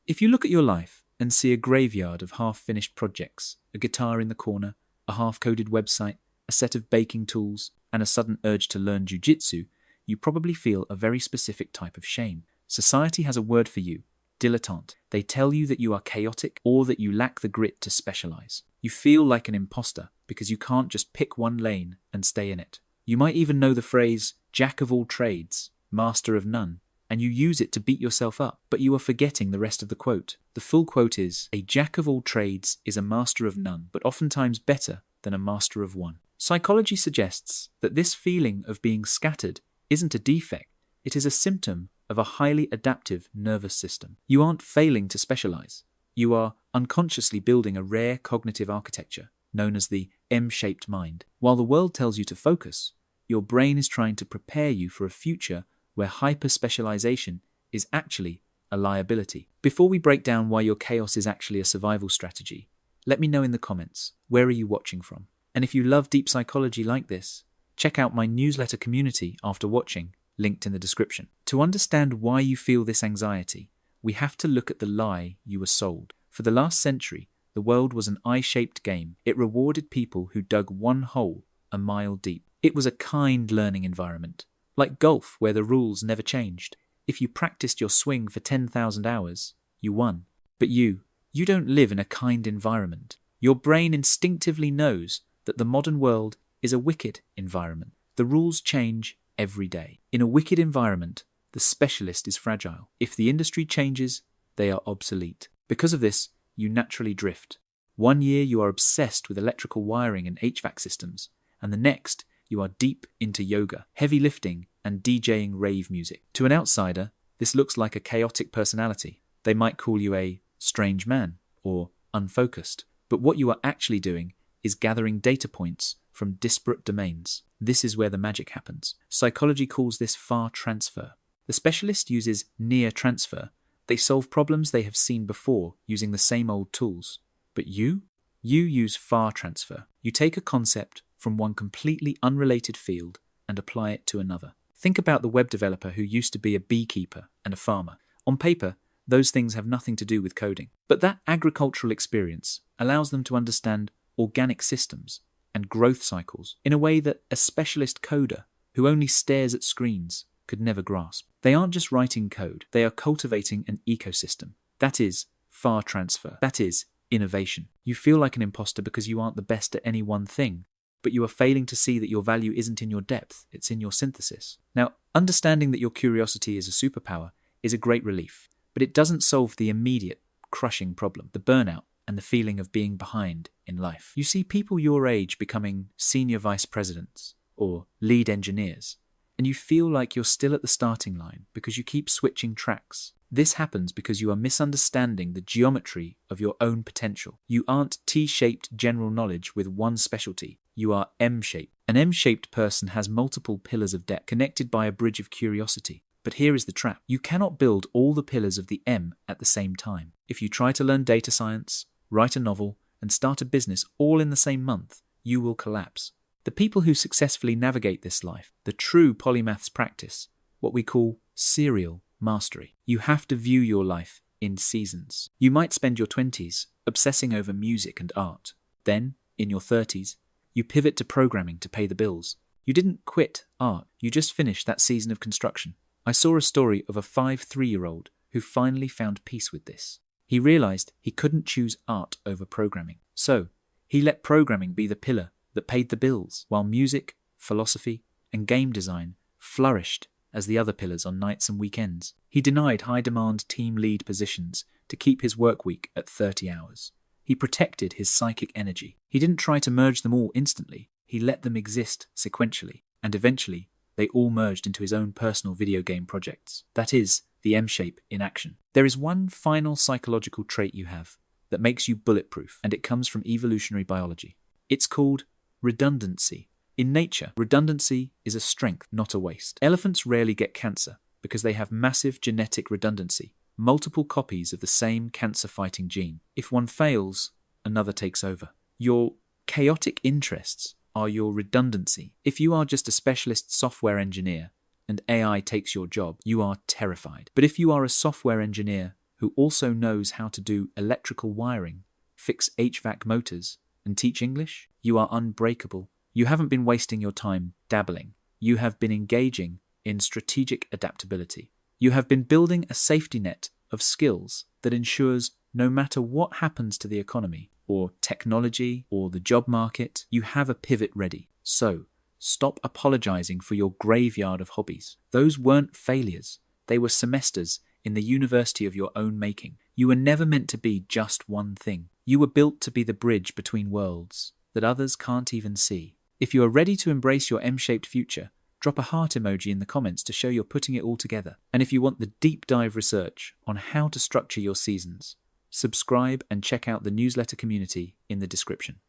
If you look at your life and see a graveyard of half-finished projects, a guitar in the corner, a half-coded website, a set of baking tools, and a sudden urge to learn jujitsu, you probably feel a very specific type of shame. Society has a word for you: dilettante. They tell you that you are chaotic or that you lack the grit to specialize. You feel like an imposter because you can't just pick one lane and stay in it. You might even know the phrase, jack of all trades, master of none, and you use it to beat yourself up, but you are forgetting the rest of the quote. The full quote is, a jack of all trades is a master of none, but oftentimes better than a master of one. Psychology suggests that this feeling of being scattered isn't a defect, it is a symptom of a highly adaptive nervous system. You aren't failing to specialize. You are unconsciously building a rare cognitive architecture known as the M-shaped mind. While the world tells you to focus, your brain is trying to prepare you for a future where hyper-specialization is actually a liability. Before we break down why your chaos is actually a survival strategy, let me know in the comments, where are you watching from? And if you love deep psychology like this, check out my newsletter community after watching, linked in the description. To understand why you feel this anxiety, we have to look at the lie you were sold. For the last century, the world was an I-shaped game. It rewarded people who dug one hole a mile deep. It was a kind learning environment, like golf where the rules never changed. If you practiced your swing for 10,000 hours, you won. But you don't live in a kind environment. Your brain instinctively knows that the modern world is a wicked environment. The rules change every day. In a wicked environment, the specialist is fragile. If the industry changes, they are obsolete. Because of this, you naturally drift. One year you are obsessed with electrical wiring and HVAC systems, and the next you are deep into yoga, heavy lifting, and DJing rave music. To an outsider, this looks like a chaotic personality. They might call you a strange man or unfocused. But what you are actually doing is gathering data points from disparate domains. This is where the magic happens. Psychology calls this far transfer. The specialist uses near transfer. They solve problems they have seen before using the same old tools. But you use far transfer. You take a concept from one completely unrelated field and apply it to another. Think about the web developer who used to be a beekeeper and a farmer. On paper, those things have nothing to do with coding. But that agricultural experience allows them to understand organic systems and growth cycles in a way that a specialist coder who only stares at screens could never grasp. They aren't just writing code, they are cultivating an ecosystem. That is far transfer. That is innovation. You feel like an imposter because you aren't the best at any one thing, but you are failing to see that your value isn't in your depth, it's in your synthesis. Now, understanding that your curiosity is a superpower is a great relief, but it doesn't solve the immediate, crushing problem, the burnout and the feeling of being behind in life. You see people your age becoming senior vice presidents or lead engineers, and you feel like you're still at the starting line because you keep switching tracks. This happens because you are misunderstanding the geometry of your own potential. You aren't T-shaped general knowledge with one specialty. You are M-shaped. An M-shaped person has multiple pillars of depth connected by a bridge of curiosity. But here is the trap. You cannot build all the pillars of the M at the same time. If you try to learn data science, write a novel, and start a business all in the same month, you will collapse. The people who successfully navigate this life, the true polymaths practice what we call serial mastery. You have to view your life in seasons. You might spend your 20s obsessing over music and art. Then, in your 30s, you pivot to programming to pay the bills. You didn't quit art, you just finished that season of construction. I saw a story of a 3-year-old who finally found peace with this. He realized he couldn't choose art over programming. So, he let programming be the pillar that paid the bills, while music, philosophy, and game design flourished as the other pillars on nights and weekends. He denied high-demand team lead positions to keep his work week at 30 hours. He protected his psychic energy. He didn't try to merge them all instantly. He let them exist sequentially, and eventually they all merged into his own personal video game projects. That is the M-shape in action. There is one final psychological trait you have that makes you bulletproof, and it comes from evolutionary biology. It's called redundancy. In nature, redundancy is a strength, not a waste. Elephants rarely get cancer because they have massive genetic redundancy, multiple copies of the same cancer-fighting gene. If one fails, another takes over. Your chaotic interests are your redundancy. If you are just a specialist software engineer and AI takes your job, you are terrified. But if you are a software engineer who also knows how to do electrical wiring, fix HVAC motors, and teach English? You are unbreakable. You haven't been wasting your time dabbling. You have been engaging in strategic adaptability. You have been building a safety net of skills that ensures no matter what happens to the economy, or technology, or the job market, you have a pivot ready. So, stop apologizing for your graveyard of hobbies. Those weren't failures. They were semesters in the university of your own making. You were never meant to be just one thing. You were built to be the bridge between worlds that others can't even see. If you are ready to embrace your M-shaped future, drop a heart emoji in the comments to show you're putting it all together. And if you want the deep dive research on how to structure your seasons, subscribe and check out the newsletter community in the description.